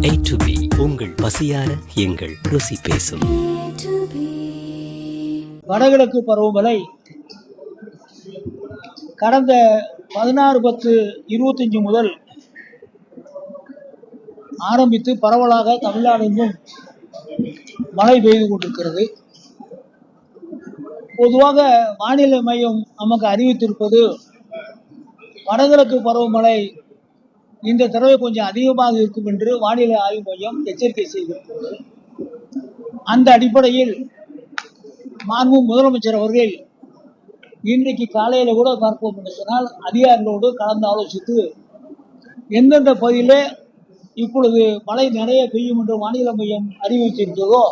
A to B உங்கள் பசியார எங்கள் ருசி பேசும். வடகிழக்கு பருவமழை கடந்த 16/10/25 முதல் ஆரம்பித்து பரவலாக தமிழ்நாடெங்கும் மழை பெய்து கொண்டிருக்கிறது. பொதுவாக வானிலை மையம் நமக்கு அறிவித்திருப்பது வடகிழக்கு பருவமழை இந்த தடவை கொஞ்சம் அதிகமாக இருக்கும் என்று வானிலை ஆய்வு மையம் எச்சரிக்கை செய்திருக்கிறது. அந்த அடிப்படையில் மாண்பு முதலமைச்சர் அவர்கள் இன்றைக்கு காலையில கூட பார்ப்போம் என்று சொன்னால் அதிகாரிகளோடு கலந்து ஆலோசித்து எந்தெந்த பகுதியிலே இப்பொழுது மழை நிறைய பெய்யும் என்று வானிலை மையம் அறிவித்திருக்கிறதோ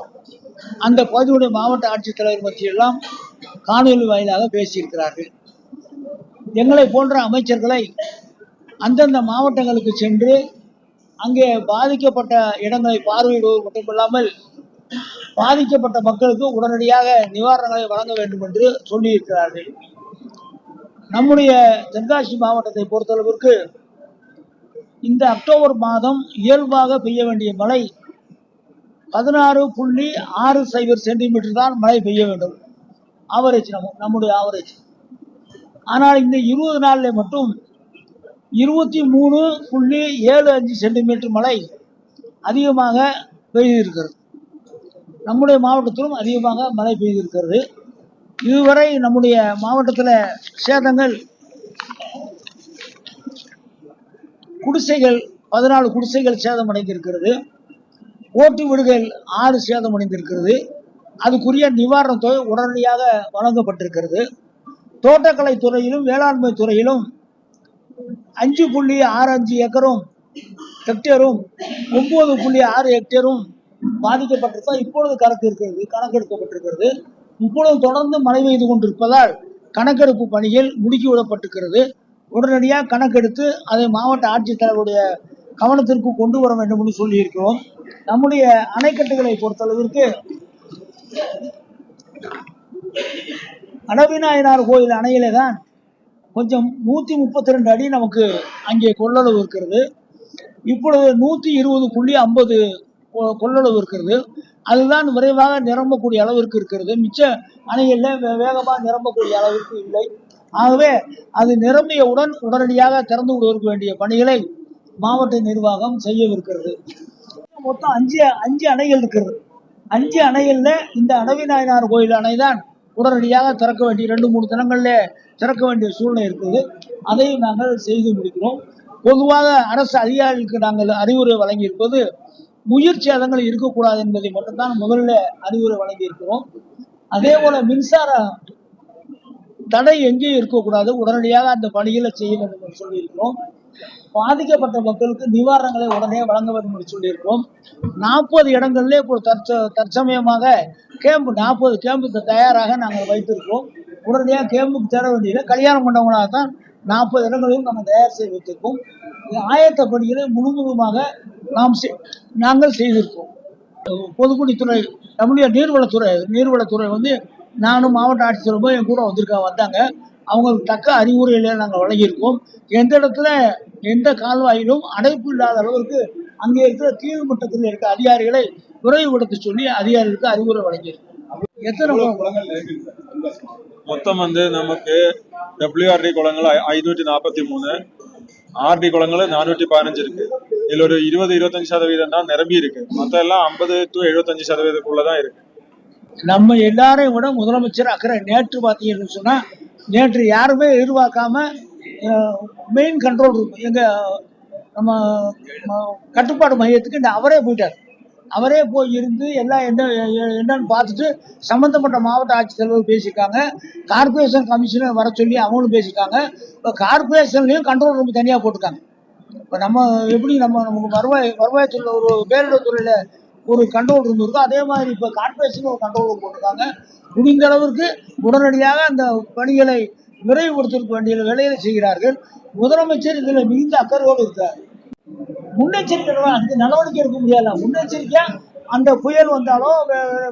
அந்த பகுதியுடைய மாவட்ட ஆட்சித்தலைவர் பற்றியெல்லாம் காணொலி வாயிலாக பேசியிருக்கிறார்கள். எங்களை போன்ற அமைச்சர்களை அந்தந்த மாவட்டங்களுக்கு சென்று அங்கே பாதிக்கப்பட்ட இடங்களை பார்வையிடுவது மட்டுமில்லாமல் பாதிக்கப்பட்ட மக்களுக்கு உடனடியாக நிவாரணங்களை வழங்க வேண்டும் என்று சொல்லியிருக்கிறார்கள். நம்முடைய தென்காசி மாவட்டத்தை பொறுத்தளவிற்கு இந்த அக்டோபர் மாதம் இயல்பாக பெய்ய வேண்டிய மழை 16.60 சென்டிமீட்டர் தான் மழை பெய்ய வேண்டும், ஆவரேஜ், நம்முடைய ஆவரேஜ். ஆனால் இந்த 20 நாளில் மட்டும் 23.75 சென்டிமீட்டர் மழை அதிகமாக பெய்திருக்கிறது. நம்முடைய மாவட்டத்திலும் அதிகமாக மழை பெய்திருக்கிறது. இதுவரை நம்முடைய மாவட்டத்தில் சேதங்கள் குடிசைகள் 14 குடிசைகள் சேதமடைந்திருக்கிறது. ஓட்டு வீடுகள் 6 சேதமடைந்திருக்கிறது. அதுக்குரிய நிவாரணத் தொகை உடனடியாக வழங்கப்பட்டிருக்கிறது. தோட்டக்கலை துறையிலும் வேளாண்மை துறையிலும் 5.65 ஏக்கரும் ஹெக்டேரும் 9.6 ஹெக்டேரும் பாதிக்கப்பட்டிருப்பதால் இப்பொழுது கணக்கெடுக்கப்பட்டிருக்கிறது. இப்பொழுது தொடர்ந்து மழை பெய்து கொண்டிருப்பதால் கணக்கெடுப்பு பணிகள் முடுக்கிவிடப்பட்டிருக்கிறது. உடனடியாக கணக்கெடுத்து அதை மாவட்ட ஆட்சித்தலைவருடைய கவனத்திற்கு கொண்டு வர வேண்டும் என்று சொல்லியிருக்கிறோம். நம்முடைய அணைக்கட்டுகளை பொறுத்தளவிற்கு அடவிநாயனார் கோயில் அணையிலே தான் கொஞ்சம் 132 அடி நமக்கு அங்கே கொள்ளளவு இருக்கிறது. இப்பொழுது 120.50 கொள்ளளவு இருக்கிறது. அதுதான் விரைவாக நிரம்பக்கூடிய அளவிற்கு இருக்கிறது. மிச்ச அணைகளில் வேகமாக நிரம்பக்கூடிய அளவிற்கு இல்லை. ஆகவே அது நிரம்பியவுடன் உடனடியாக திறந்து விடுவதற்கு வேண்டிய பணிகளை மாவட்ட நிர்வாகம் செய்யவிருக்கிறது. மொத்தம் 5 அணைகள் இருக்கிறது. 5 அணைகள்ல இந்த அடவிநாயனார் கோயில் அணை தான் உடனடியாக திறக்க வேண்டிய 2-3 தினங்களில் திறக்க வேண்டிய சூழ்நிலை இருக்குது. அதையும் நாங்கள் செய்து முடிக்கிறோம். பொதுவாக அரசு அதிகாரிகளுக்கு நாங்கள் அறிவுரை வழங்கியிருப்பது உயிர் சேதங்கள் இருக்கக்கூடாது என்பதை மட்டும்தான் முதல்ல அறிவுரை வழங்கியிருக்கிறோம். அதே போல மின்சார தடை எங்கேயும் இருக்கக்கூடாது, உடனடியாக அந்த பணிகளை செய்ய வேண்டும் என்று சொல்லியிருக்கிறோம். பாதிக்கப்பட்ட மக்களுக்கு நிவாரணங்களை உடனே வழங்க வேண்டும் என்று சொல்லியிருக்கிறோம். 40 இடங்களிலே இப்போ தற்சமயமாக 40 கேம்புக்கு தயாராக நாங்கள் வைத்திருக்கிறோம். உடனடியாக கேம்புக்கு தேட வேண்டியது கல்யாணம் பண்ணவங்களாக தான் 40 இடங்களையும் நம்ம தயார் செய்து வைத்திருக்கோம். ஆயத்த பணிகளை முழுவதுமாக நாங்கள் செய்திருக்கோம். பொதுப்பணித்துறை, நம்முடைய நீர்வளத்துறை நானும் மாவட்ட ஆட்சித்தலைவரும் என் கூட வந்தாங்க. அவங்களுக்கு தக்க அறிவுரைகளை நாங்கள் வழங்கியிருக்கோம். எந்த இடத்துல எந்த கால்வாயிலும் அடைப்பு இல்லாத அளவிற்கு அங்கே இருக்கிற கீழ்மட்டத்தில் இருக்க அதிகாரிகளை விரைவுபடுத்த சொல்லி அதிகாரிகளுக்கு அறிவுரை வழங்கியிருக்கோம். எத்தனை மொத்தம் நமக்கு WRD குளங்கள் 543, RD குளங்கள் 415 இருக்கு. இதுல ஒரு 20-25% தான் நிரம்பி இருக்கு. மற்ற எல்லாம் 50 to 75% இருக்கு. நம்ம எல்லாரையும் விட முதலமைச்சர் அக்கறை. நேற்று பார்த்தீங்கன்னு சொன்னா, நேற்று யாருமே எதிர்பார்க்காம மெயின் கண்ட்ரோல் ரூம் எங்க நம்ம கட்டுப்பாடு மையத்துக்கு அவரே போயிட்டார். அவரே போய் இருந்து எல்லாம் என்னன்னு பார்த்துட்டு சம்பந்தப்பட்ட மாவட்ட ஆட்சித்தலைவர் பேசியிருக்காங்க. கார்பரேஷன் கமிஷனர் வர சொல்லி அவங்களும் பேசியிருக்காங்க. இப்போ கார்பரேஷன்லையும் கண்ட்ரோல் ரூம் தனியாக போட்டிருக்காங்க. இப்போ நம்ம எப்படி நமக்கு வருவாய்த்துறை ஒரு பேரிடர் துறையில ஒரு கண்ட்ரோல் ரூம் இருக்கும், அதே மாதிரி இப்போ கார்பரேஷன் ஒரு கண்ட்ரோல் ரூம் போட்டிருக்காங்க. முடிந்த அளவிற்கு உடனடியாக அந்த பணிகளை விரைவுபடுத்த வேண்டிய வேலைகளை செய்கிறார்கள். முதலமைச்சர் இதில் மிகுந்த அக்கறையோடு இருக்கார். முன்னெச்சரிக்கை நடவடிக்கை எடுக்க முடியாது. முன்னெச்சரிக்கையா அந்த புயல் வந்தாலோ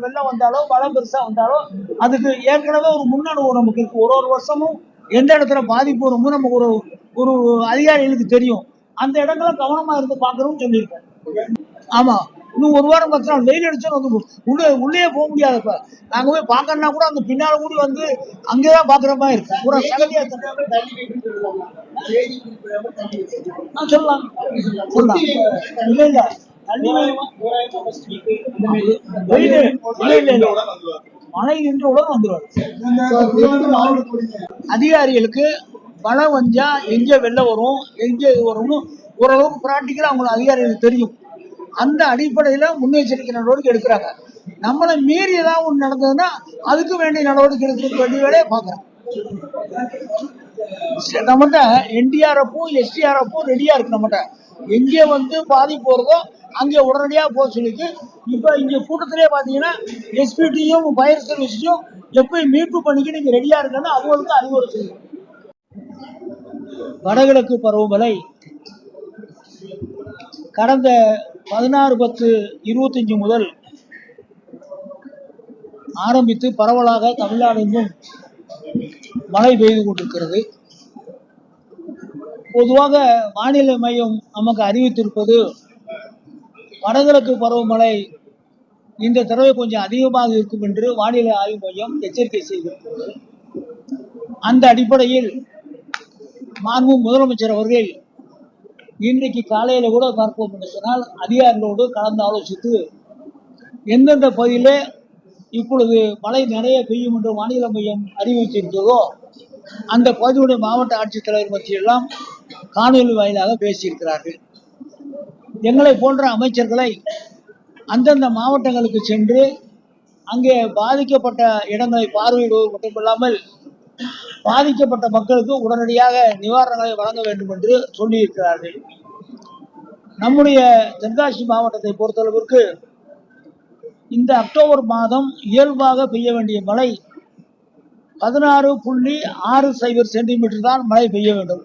வெள்ளம் வந்தாலோ மழை பெருசா வந்தாலோ அதுக்கு ஏற்கனவே ஒரு முன்னனுபவம் நமக்கு இருக்கு. ஒரு வருஷமும் எந்த இடத்துல பாதிப்பு வருமோ நமக்கு ஒரு அதிகாரிகளுக்கு தெரியும். அந்த இடங்களை கவனமா இருந்து பார்க்கணும்னு சொல்லியிருக்கேன். ஆமா, இன்னும் ஒரு வாரம் 10 நாள் வெயில் அடிச்சா வந்து உள்ளே போக முடியாது. இப்ப நாங்க போய் பாக்கணும்னா கூட அந்த பின்னால கூடி வந்து அங்கேதான் பாக்குற மாதிரி இருக்கு. பூரா சகதியா சொல்லலாம் சொல்லலாம். இல்ல இல்ல தண்ணி வெயில் இல்ல இல்ல மழை நின்றவுடன் வந்துடும். அதிகாரிகளுக்கு மழை வந்தா எங்க வெளில வரும், எங்க இது வரும்னு ஓரளவுக்கு பிராக்டிக்கலா அவங்களுக்கு அதிகாரிகளுக்கு தெரியும். அந்த அடிப்படையில முன்னெச்சரிக்கை நடவடிக்கை எடுக்கிறாங்க. நம்மளை மீறி ஏதாவது ஒன்று நடந்ததுன்னா அதுக்கு வேண்டிய நடவடிக்கை எடுக்க வேண்டிய வேலையை பார்க்குறோம். நம்மகிட்ட என்டிஆர்எஃப்பும் எஸ்டிஆர்எஃப்பும் ரெடியா இருக்கு. நம்மகிட்ட எங்கே வந்து பாதிப்பு வருதோ அங்கே உடனடியாக போக சொல்லிட்டு இப்போ இங்கே கூட்டத்திலே பார்த்தீங்கன்னா எஸ்பிடியும் ஃபயர் சர்வீஸையும் எப்பயும் மீட்பு பண்ணிக்கு நீங்க ரெடியா இருக்குன்னு அவங்களுக்கு அறிவுரை செய்யும். வடகிழக்கு பருவமழை கடந்த 16/10/25 முதல் ஆரம்பித்து பரவலாக தமிழ்நாடெங்கும் மழை பெய்து கொண்டிருக்கிறது. பொதுவாக வானிலை மையம் நமக்கு அறிவித்திருப்பது வடகிழக்கு பருவமழை இந்த தடவை கொஞ்சம் அதிகமாக இருக்கும் என்று வானிலை ஆய்வு மையம் எச்சரிக்கை செய்திருக்கிறது. அந்த அடிப்படையில் மாண்பு முதலமைச்சர் அவர்கள் இன்றைக்கு காலையில கூட பார்ப்போம் என்று சொன்னால் அதிகாரிகளோடு கலந்து ஆலோசித்து எந்தெந்த பகுதியிலே இப்பொழுது மழை நிறைய பெய்யும் என்று வானிலை மையம் அறிவித்திருக்கிறதோ அந்த பகுதியுடைய மாவட்ட ஆட்சித்தலைவர் பற்றியெல்லாம் காணொலி வாயிலாக பேசியிருக்கிறார்கள். எங்களை போன்ற அமைச்சர்களை அந்தந்த மாவட்டங்களுக்கு சென்று அங்கே பாதிக்கப்பட்ட இடங்களை பார்வையிடுவது மட்டுமில்லாமல் பாதிக்கப்பட்ட மக்களுக்கு உடனடியாக நிவாரணங்களை வழங்க வேண்டும் என்று சொல்லியிருக்கிறார்கள். நம்முடைய தென்காசி மாவட்டத்தை பொறுத்தளவிற்கு இந்த அக்டோபர் மாதம் இயல்பாக பெய்ய வேண்டிய மழை 16.60 சென்டிமீட்டர் தான் மழை பெய்ய வேண்டும்.